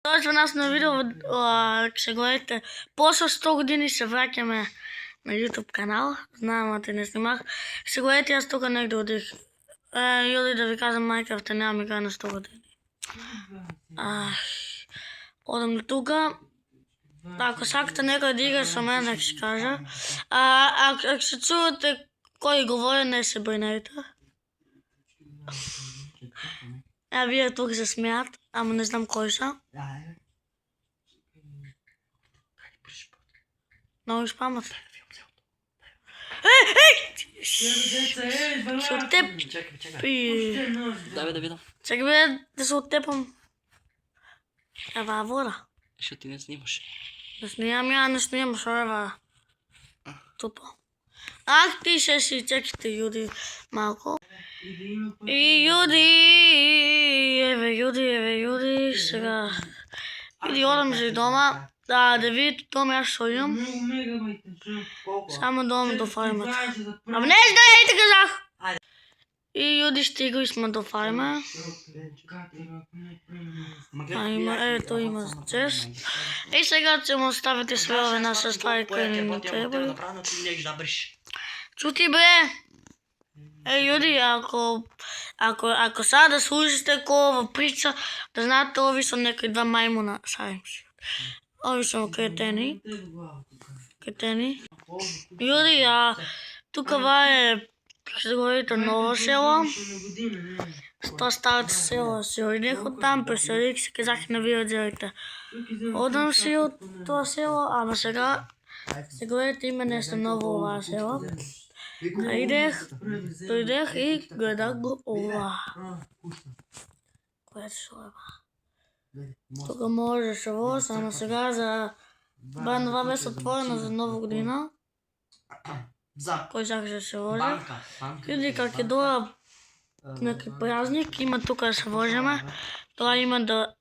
Тоа нас на видео, ќе се гледате, после 100 години се враќаме на YouTube канал, знам, те не снимах. Се гледате, јас тука негде одих. Јоди да ви кажам, Minecraft нема ми игра на 100 години. Одам до тука. Ако сакате некој да игра со мене, нека ќе кажа. Ако се чувате кој говори, не се бrinете. Вие тук се смеат, ама не знам кој са. Много спамат. Се оттеп... Дай бе да видам. Чекай бе да се оттепам. Ева вода. Што ти не снимаш? Не снимам ја, не снимам, шо ева. Тупо. Ти ще си чекайте, Јуди, малко. И Јуди, сега... Јуди, одам за дома. Да видите дома јас што имам. Само дома до фармата. Ама не да ја и те казах! И Јуди стигли сме до фарма. Ето има чест. И сега ќе му оставите све ове наша ствари кои не треба. Чути бе! Јуди, ако сега да слушате ова прича, да знаете ови со некои два мајмуна, шалим се. Ови со кретени. Јуди, тука е, како се говорите, ново село. Тоа старото село се одих од там, преселих се, казах на видеојата. Одам си од тоа село, ама сега се говорите има нешто ново оваа село. Дојдех и гледах го ова. Која се ова? Тука можеше во, само сега за Банова беше отворено за нова година. Кој сакаше да се вози. Види как е доа некој празник, има тука да се возиме. Тоа има да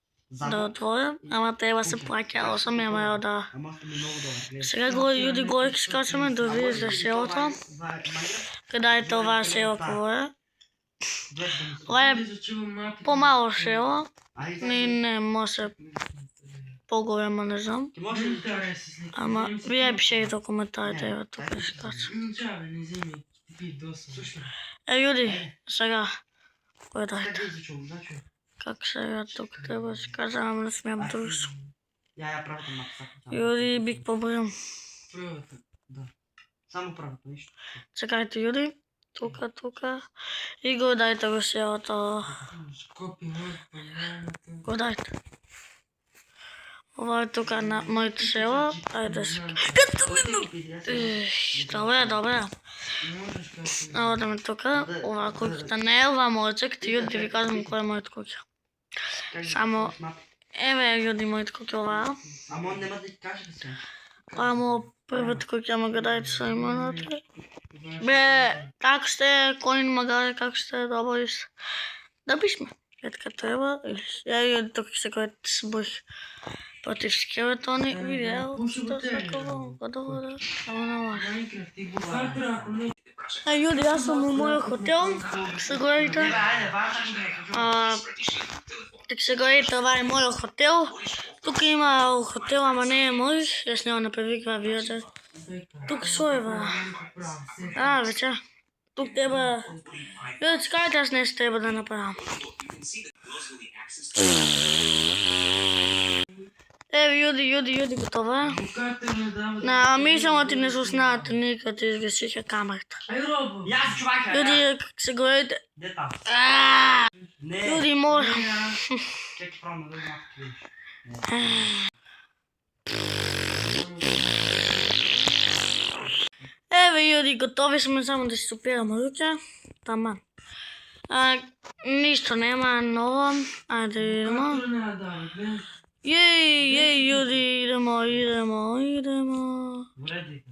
отворим, ама треба се плаќа 8 евра да... Сега Јуди горе ќе скачаме да видите селото. Каде е това село горе. Ова е помало село. Не може по-големо, не знам. Ама вие пишете во коментарите, ева тука ќе скачам. Јуди, сега, кој дајте? Как сега тук треба да се кажа, ама не смеам дружо. Јуди, бик побрзам. Само правото, ништо. Чекајте, Јуди. Тука. И го дајте го селото. Го дајте. Ова е тука на моето село. Ајде се... Добре. Одаме тука. Ова куќата не е ова мојата, като Јуди ви кажам кој е мојата куќа. Само... Еве Јуди мојата куќа оваа. Ама он нема да ти каже да се. Амо првата куќа ма го дајте со именото. Бе, како сте, Конин Магаре, како сте, добри се. Да пишме, кетка треба. Ја тука се којат се боих против скелетони. Видео, што сакаво, годовора, само не може. Јуди, јас сум у мојот хотел, се гледате. Така се гледате, ова е мојот хотел. Тука има хотел, ама не е мој, јас не направиква видео. Тук шо е ба? Вече. Тук треба... Јуди, скажете аз нешто треба да направам. Еве, Јуди, готово е. Мислам ти не се оснаате никад и изгасиха камерата. Јуди, как се гледате? Јуди, може. Еве, Јуди, готови сме, само да си супираме руќе. Таман. Ништо нема ново. Ајде идемо. Јуди, идемо.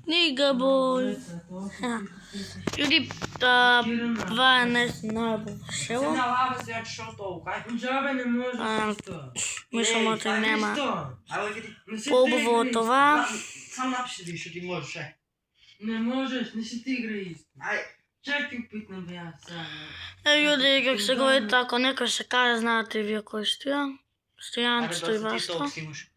Нига бој. Јуди, това е нешто најубаво село. Мислам оти нема поубаво од това. Само напиши што ти можеш, е. Не можеш, не си ти игра исто. Чакай питам бе аз сега. Јуди, как се говорите, ако некој се каже, знаете вие кој стоја. стоянцето и баста. толк снимаш.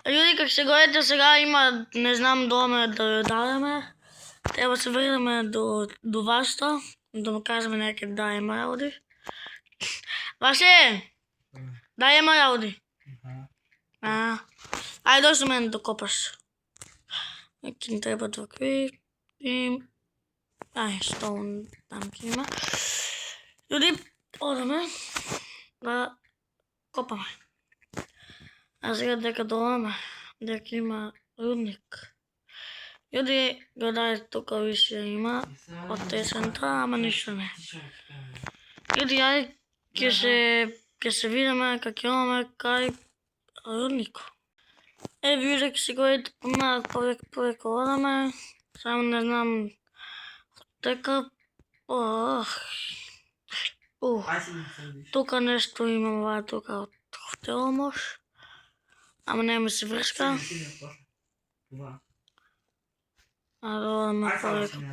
Люди, как се гледате сега, има, не знам, доме да ја дадеме. Треба се врнеме до Васта, да му кажеме неке да има работи. Васе! Да има работи. Ајде дошли мене да копаш. Неки ни треба такви. И... стол там ки има. Люди, одеме да копаме. А сега дека доаме, дека има рудник. Люди, гледајте тука више има од тесента, ама ништо не. Люди, ајде ќе се видиме како имаме кај рудникот. Вие ќе си гледате помалку повеќе одаме, само не знам дека тука нешто имам тука од хотел мош. Ама нема се врска. А да одеме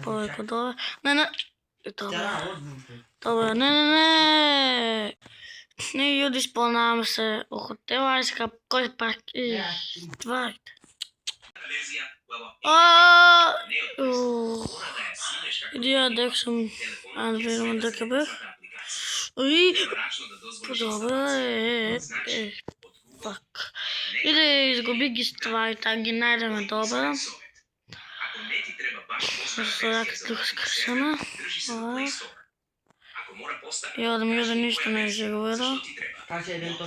повеќе доле. Не. Добре, не. Не, люди, спомнаваме се у хотела и сега кој пак и тварите. Идија дека сум, да видиме дека бех. Добре, пак. Иде изгуби ги стварите, ги најдеме добре. Сега тук скршаме. И одем јуде ништо не се го вида. Каже 1.20,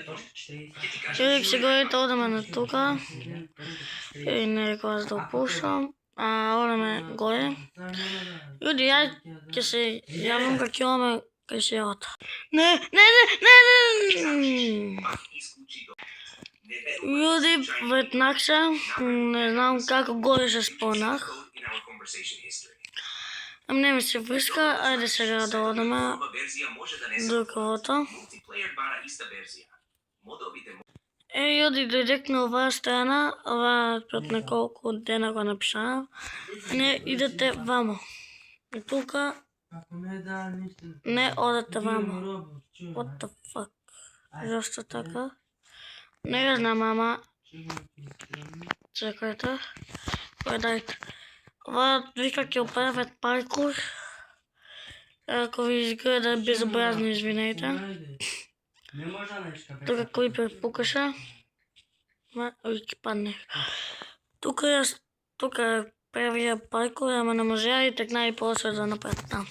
1.40. Јуде се гледате, одеме на тука. И не рекол аз да опушам. Одеме горе. Јуде, ја ќе се јавам како имаме кај селото. Не. Јуди, веднак се, не знам како горе се спонах. Ам не ми се врска, ајде сега да одеме до кавото. Јуди, дојдек на оваа страна, ова пред неколку дена го напишам. Не идете вамо. И тука не одете вамо. What the fuck? Зашто така? Не ја знам, ама... Чекајте. Гледајте. Ова вика ќе оправят паркур. Ако ви изгледа безобразно, извинете. Тука клипер пукаше. Ој ќе падне. Тука правија паркур, ама не можеа и текна и после да напред там.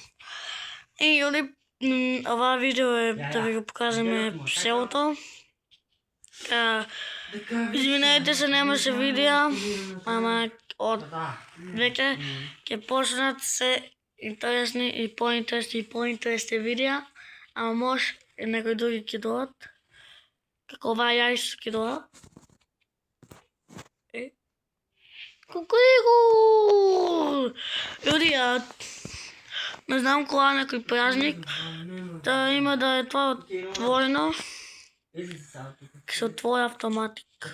И јуди, ова видео е да ви го покажеме селото. Извинете се, немаше видео, ама од веќе ќе почнат се интересни и поинтересни видео, ама може и некои други ќе дојдат, како ова јајс ќе дојдат. Кукурику! Јуди, не знам кога некој празник, да има да е тоа отворено. Ќе се отвори автоматик.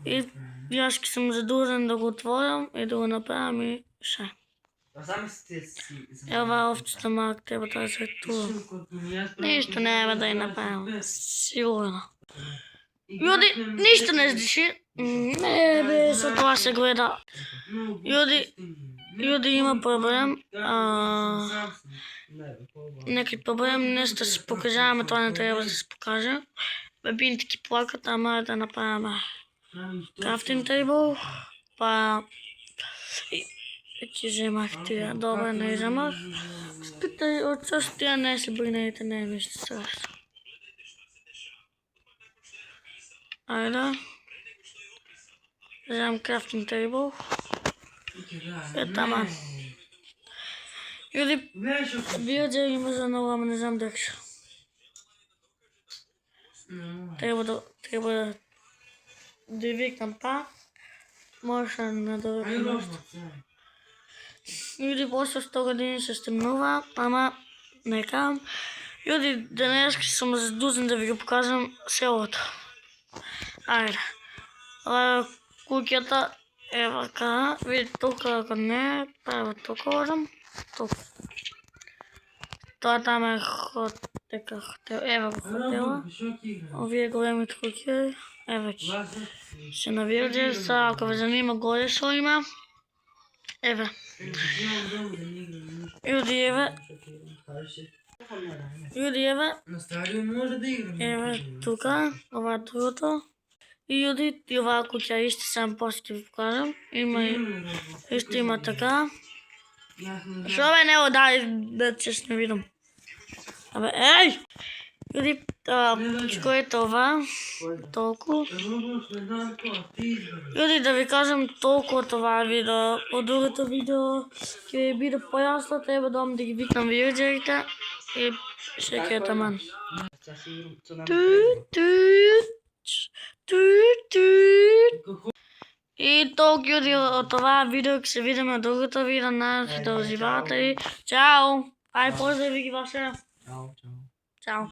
И јас ќе сум задужен да го отворам и да го направам и ше. Ева овчета малка треба да се ретува. Ништо нема да ја направам, сигурно. Јуди, ништо не здиши. Не бе, со тоа се гледа. Јуди има проблем. Некој проблем, не се се покажаваме, тоа не треба да се покаже. Бебините ќе плакат, ама да направиме крафтинг тейбл, па... Ќе земах тија, добре, не земах. Спитај, од сашто тија не се бринете, не е ништо страшно. Ајде. Земам крафтинг тейбл. Таман. Јуди, биоџер има за ново, ама не знам дека што. Треба да викнам па. Можеш да довикнам нешто. Јуди, после 100 години се стемнува, ама нека. Јуди, денеска сум задузен да ви го покажам селото. Ајде. Ова куќата е вака. Видите тука, ако не, право тука одам. Тука. Тоа там е Дека хотел, ева го хотела. Робот, шо ќе игра? Овие големите куќи, еве ќе. Лазар. Се навирде, са, ако ве занима горе шо има. Еве. Имам дому да не играм. Јуди, еве. Јуди, еве. На стадион може да играм. Еве, тука, ова е другото. И јуди, и оваа куќа исти сам после ќе ви покажам. Има и, исто има така. Шо бе, нео, дай, да ќе не видам. Абе, еј! Јуди, кој е това? Толку. Јуди, да ви кажам толку од това видео. Од другото видео ќе ви биде појасно, треба да ги викнам вирџерите и ще ќе е таман. И толку јуди од това видео, ќе се видиме од другото видео, надам се да уживате и чао! Ај, поздрави ги ваше! Чао, чао. Чао!